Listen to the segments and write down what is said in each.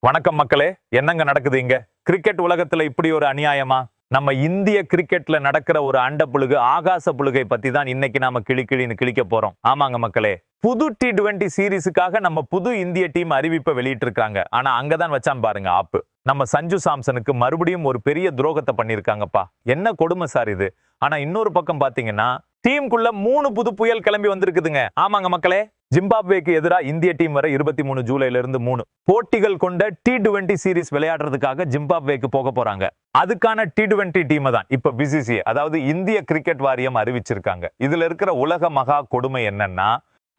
வணக்கம் மக்களே. என்னங்க நடக்குது இங்க? கிரிக்கெட் உலகத்துல இப்படி ஒரு அநியாயமா? நம்ம இந்திய கிரிக்கெட்ல நடக்கிற ஒரு அண்ட புழுகு, ஆகாச புழுகை பத்தி தான் இன்னைக்கு நாம கிளின்னு கிழிக்க போறோம். ஆமாங்க மக்களே. புது T20 சீரீஸுக்காக நம்ம புது இந்திய டீம் அறிவிப்பை வெளியிட்டு இருக்காங்க. ஆனா அங்கதான் வச்சான் பாருங்க ஆப்பு. நம்ம சஞ்சு சாம்சனுக்கு மறுபடியும் ஒரு பெரிய துரோகத்தை பண்ணிருக்காங்கப்பா. என்ன கொடுமை சார் இது. ஆனா இன்னொரு பக்கம் பாத்தீங்கன்னா டீமுக்குள்ள 3 புது புயல் கிளம்பி வந்திருக்குதுங்க. ஆமாங்க மக்களே. ஜிம்பாப்வேக்கு எதிராக இந்திய டீம் வர 23 ஜூலைல இருந்து 3 போட்டிகள் கொண்ட T20 சீரீஸ் விளையாடுறதுக்காக ஜிம்பாப்வேக்கு போக போறாங்க. அதுக்கான T20 டீம் தான் இப்ப BCCI, அதாவது இந்திய கிரிக்கெட் வாரியம் அறிவிச்சிருக்காங்க. இதுல இருக்கிற உலக மகா கொடுமை என்னன்னா,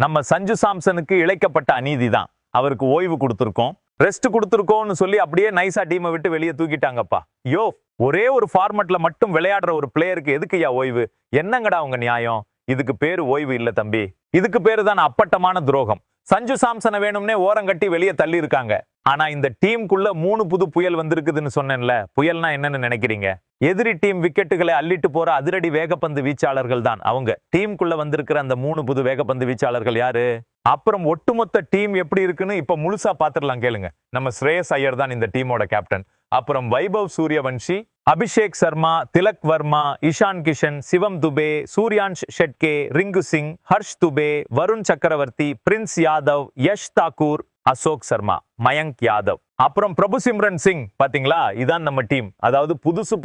நம்ம சஞ்சு சாம்சனுக்கு இழைக்கப்பட்ட அநீதி தான். அவருக்கு ஓய்வு கொடுத்திருக்கோம், ரெஸ்ட் கொடுத்திருக்கோம்னு சொல்லி அப்படியே நைசா டீமை விட்டு வெளியே தூக்கிட்டாங்கப்பா. யோ, ஒரே ஒரு ஃபார்மட்ல மட்டும் விளையாடுற ஒரு பிளேயருக்கு எதுக்குயா ஓய்வு? என்னங்கடா உங்க நியாயம்? இதுக்கு பேரு ஓய்வு இல்ல தம்பி, இதுக்கு பேரு தான் அப்பட்டமான துரோகம். சஞ்சு சாம்சனை வேணும்னே ஓரங்கட்டி வெளியே தள்ளி இருக்காங்க. ஆனா இந்த டீமுக்குள்ள 3 புது புயல் வந்திருக்குதுன்னு சொன்னேன்ல. புயல்னா என்னன்னு நினைக்கிறீங்க? எதிரி டீம் விக்கெட்டுகளை அள்ளிட்டு போற அதிரடி வேகப்பந்து வீச்சாளர்கள் தான் அவங்க. டீமுக்குள்ள வந்திருக்கிற அந்த 3 புது வேகப்பந்து வீச்சாளர்கள் யாரு? அப்புறம் ஒட்டுமொத்த டீம் எப்படி இருக்குன்னு இப்ப முழுசா பாத்துடலாம் கேளுங்க. நம்ம ஸ்ரேயஸ் ஐயர் தான் இந்த டீமோட கேப்டன். அப்புறம் வைபவ் சூரியவன்ஷி, அபிஷேக் சர்மா, திலக் வர்மா, இஷான் கிஷன், சிவம் துபே, சூர்யான்ஷ் ஷெட்கே, ரிங்கு சிங், ஹர்ஷ் துபே, வருண் சக்கரவர்த்தி, பிரின்ஸ் யாதவ், யஷ் தாக்கூர், அசோக் சர்மா, மயங்க் யாதவ், அப்புறம் பிரபு சிம்ரன் சிங். பாத்தீங்களா, இதான் நம்ம டீம். அதாவது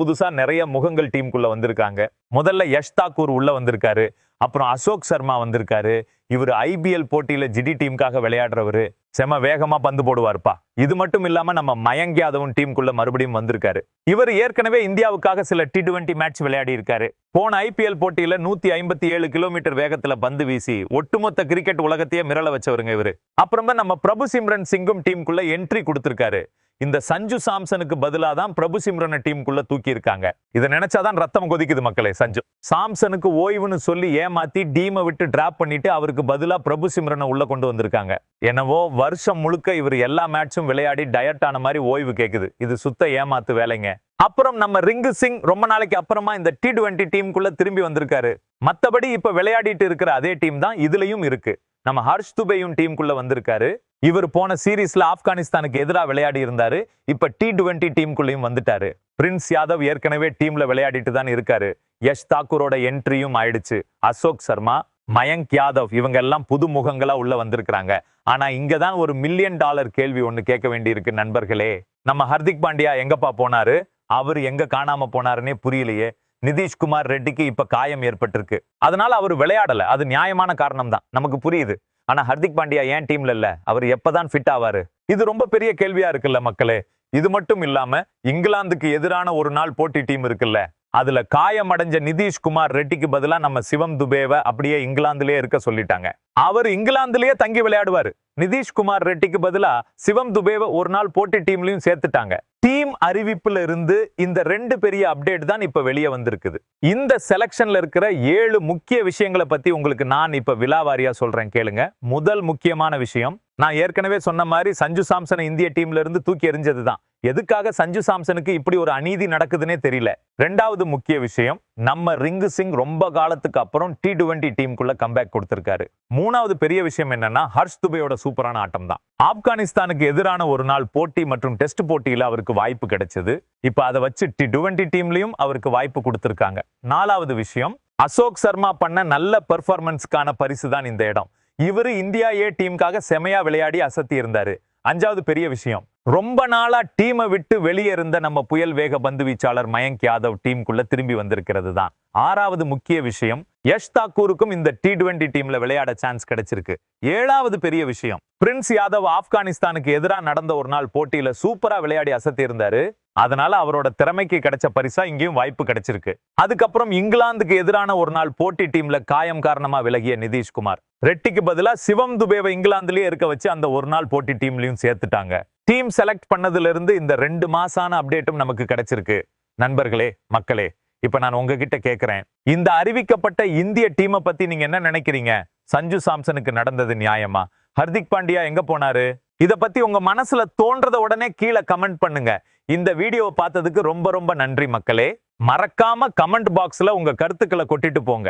புதுசா நிறைய முகங்கள் டீமுக்குள்ள வந்திருக்காங்க. முதல்ல யஷ் தாக்கூர் உள்ள வந்திருக்காரு. அப்புறம் அசோக் சர்மா வந்திருக்காரு. இவர் IPL போட்டியில ஜிடி டீமுக்காக விளையாடுறவரு. செம வேகமா பந்து போடுவார்ப்பா. இது மட்டும் இல்லாம நம்ம மயங்க் யாதவும் டீமுக்குள்ள மறுபடியும் வந்திருக்காரு. இவர் ஏற்கனவே இந்தியாவுக்காக சில T20 மேட்ச் விளையாடி இருக்காரு. போன IPL போட்டியில 157 கிலோமீட்டர் வேகத்துல பந்து வீசி ஒட்டுமொத்த கிரிக்கெட் உலகத்தையே மிரள வச்சவருங்க இவரு. அப்புறமா நம்ம பிரபு சிம்ரன் சிங்கும் டீமுக்குள்ள என்ட்ரி கொடுத்திருக்காரு. இந்த சஞ்சு சாம்சனுக்கு பதிலா தான் பிரபு சிம்ரனை டீமுக்குள்ள தூக்கி இருக்காங்க. இதை நினைச்சாதான் ரத்தம் கொதிக்குது மக்களே. சஞ்சு சாம்சனுக்கு ஓய்வுன்னு சொல்லி ஏமாத்தி டீமை விட்டு டிராப் பண்ணிட்டு அவருக்கு பதிலா பிரபு சிம்ரனை உள்ள கொண்டு வந்திருக்காங்க. என்னவோ வருஷம் முழுக்க இவர் எல்லா மேட்சும் விளையாடி டயர்ட் ஆன மாதிரி ஓய்வு கேக்குது. இது சுத்த ஏமாத்து வேலைங்க. அப்புறம் நம்ம ரிங்கு சிங் ரொம்ப நாளைக்கு அப்புறமா இந்த T20 டீமுக்குள்ள திரும்பி வந்திருக்காரு. மத்தபடி இப்ப விளையாடிட்டு இருக்கிற அதே டீம் தான் இதுலயும் இருக்கு. நம்ம ஹர்ஷ் துபேயும் டீமுக்குள்ள வந்திருக்காரு. இவர் போன சீரீஸ்ல ஆப்கானிஸ்தானுக்கு எதிராக விளையாடி இருந்தாரு. இப்ப T20 டீமுக்குள்ளேயும் வந்துட்டாரு. பிரின்ஸ் யாதவ் ஏற்கனவே டீம்ல விளையாடிட்டு தான் இருக்காரு. யஷ் தாக்கூரோட என்ட்ரியும் ஆயிடுச்சு. அசோக் சர்மா, மயங்க் யாதவ் இவங்க எல்லாம் புது முகங்களா உள்ள வந்திருக்காங்க. ஆனா இங்கதான் ஒரு $1 மில்லியன் கேள்வி ஒண்ணு கேட்க வேண்டி இருக்கு நண்பர்களே. நம்ம ஹர்திக் பாண்டியா எங்கப்பா போனாரு? அவர் எங்க காணாம போனாருன்னே புரியலையே. நிதிஷ்குமார் ரெட்டிக்கு இப்ப காயம் ஏற்பட்டிருக்கு. அதனால அவர் விளையாடல. அது நியாயமான காரணம் தான், நமக்கு புரியுது. ஆனா ஹர்திக் பாண்டியா ஏன் டீம்ல இல்ல? அவர் எப்பதான் ஃபிட் ஆவாரு? இது ரொம்ப பெரிய கேள்வியா இருக்குல்ல மக்களே. இது மட்டும் இல்லாம இங்கிலாந்துக்கு எதிரான ஒரு நாள் போட்டி டீம் இருக்குல்ல, அதுல காயம் அடைஞ்ச நிதிஷ்குமார் ரெட்டிக்கு பதிலா நம்ம சிவம் துபேவை அப்படியே இங்கிலாந்துலயே இருக்க சொல்லிட்டாங்க. அவர் இங்கிலாந்துலயே தங்கி விளையாடுவாரு. நிதிஷ்குமார் ரெட்டிக்கு பதிலா சிவம் துபேவை ஒரு நாள் போட்டி டீம்லயும் சேர்த்துட்டாங்க. டீம் அறிவிப்புல இருந்து இந்த 2 பெரிய அப்டேட் தான் இப்ப வெளியே வந்திருக்குது. இந்த செலக்ஷன்ல இருக்கிற 7 முக்கிய விஷயங்களை பத்தி உங்களுக்கு நான் இப்ப விலாவாரியா சொல்றேன் கேளுங்க. முதல் முக்கியமான விஷயம், நான் ஏற்கனவே சொன்ன மாதிரி சஞ்சு சாம்சனை இந்திய டீம்ல இருந்து தூக்கி எறிஞ்சதுதான். எதுக்காக சஞ்சு சாம்சனுக்கு இப்படி ஒரு அநீதி நடக்குதுன்னே தெரியல. 2வது முக்கிய விஷயம், நம்ம ரிங்கு சிங் ரொம்ப காலத்துக்கு அப்புறம் T20 டீமுக்குள்ள கம்பேக் கொடுத்திருக்காரு. 3வது பெரிய விஷயம் என்னன்னா, ஹர்ஷ் துபேயோட சூப்பரான ஆட்டம் தான். ஆப்கானிஸ்தானுக்கு எதிரான ஒரு நாள் போட்டி மற்றும் டெஸ்ட் போட்டியில அவருக்கு வாய்ப்பு கிடைச்சது. இப்ப அதை வச்சு T20 டீம்லயும் அவருக்கு வாய்ப்பு கொடுத்திருக்காங்க. 4வது விஷயம், அசோக் சர்மா பண்ண நல்ல பெர்ஃபார்மன்ஸ்க்கான பரிசு தான் இந்த இடம். இவரு இந்தியா ஏ டீமுக்காக செமையா விளையாடி அசத்தி இருந்தாரு. 5வது பெரிய விஷயம், ரொம்ப நாளா டீமை விட்டு வெளியே இருந்த நம்ம புயல் வேக பந்து வீச்சாளர் மயங்க் யாதவ் டீமுக்குள்ள திரும்பி வந்திருக்கிறது தான். 6வது முக்கிய விஷயம், யஷ் தாக்கூருக்கும் இந்த T20 டீம்ல விளையாட சான்ஸ் கிடைச்சிருக்கு. 7வது பெரிய விஷயம், பிரின்ஸ் யாதவ் ஆப்கானிஸ்தானுக்கு எதிராக நடந்த ஒரு நாள் போட்டியில சூப்பரா விளையாடி அசத்தி இருந்தாரு. அதனால அவரோட திறமைக்கு கிடைச்ச பரிசா இங்கேயும் வாய்ப்பு கிடைச்சிருக்கு. அதுக்கப்புறம் இங்கிலாந்துக்கு எதிரான ஒரு நாள் போட்டி டீம்ல காயம் காரணமா விலகிய நிதிஷ்குமார் ரெட்டிக்கு பதிலா சிவம் துபேவை இங்கிலாந்துலயே இருக்க வச்சு அந்த ஒரு நாள் போட்டி டீம்லயும் சேர்த்துட்டாங்க. டீம் செலக்ட் பண்ணதுல இருந்து இந்த 2 மாசான அப்டேட்டும் நமக்கு கிடைச்சிருக்கு. நண்பர்களே, மக்களே, இப்ப நான் உங்ககிட்ட கேட்கிறேன், இந்த அறிவிக்கப்பட்ட இந்திய டீமை பத்தி நீங்க என்ன நினைக்கிறீங்க? சஞ்சு சாம்சனுக்கு நடந்தது நியாயமா? ஹர்திக் பாண்டியா எங்க போனாரு? இத பத்தி உங்க மனசுல தோன்றத உடனே கீழே கமெண்ட் பண்ணுங்க. இந்த வீடியோவை பார்த்ததுக்கு ரொம்ப ரொம்ப நன்றி மக்களே. மறக்காம கமெண்ட் பாக்ஸ்ல உங்க கருத்துக்களை கொட்டிட்டு போங்க.